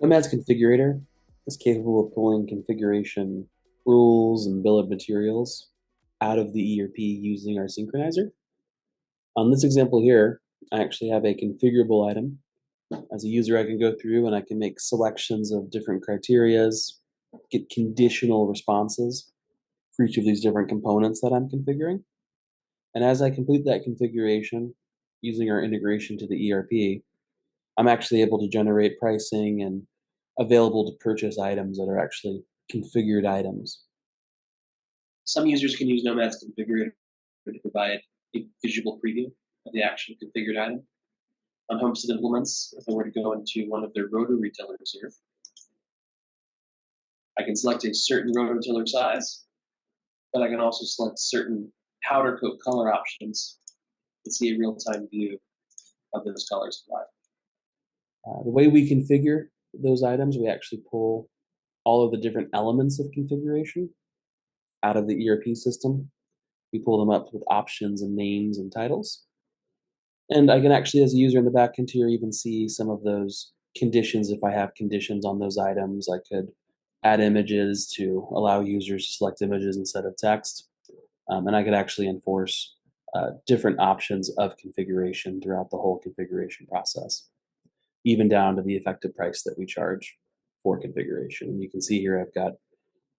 Nomad's configurator is capable of pulling configuration rules and bill of materials out of the ERP using our synchronizer. On this example here, I actually have a configurable item. As a user, I can go through and I can make selections of different criterias, get conditional responses for each of these different components that I'm configuring. And as I complete that configuration using our integration to the ERP, I'm actually able to generate pricing and available to purchase items that are actually configured items. Some users can use Nomad's configurator to provide a visual preview of the actual configured item. On Homestead implements, if I were to go into one of their rotor retailers here, I can select a certain rotor tiller size, but I can also select certain powder coat color options to see a real-time view of those colors applied. The way we configure those items, we actually pull all of the different elements of configuration out of the ERP system. We pull them up with options and names and titles. And I can actually, as a user in the backend here, even see some of those conditions. If I have conditions on those items, I could add images to allow users to select images instead of text. And I could actually enforce different options of configuration throughout the whole configuration process, even down to the effective price that we charge for configuration. And you can see here I've got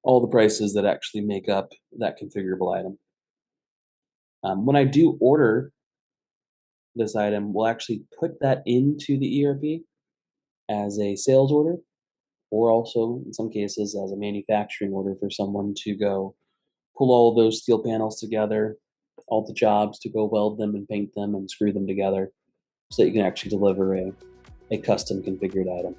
all the prices that actually make up that configurable item. When I do order this item, we'll actually put that into the ERP as a sales order, or also in some cases as a manufacturing order for someone to go pull all those steel panels together, all the jobs to go weld them and paint them and screw them together so that you can actually deliver a custom configured item.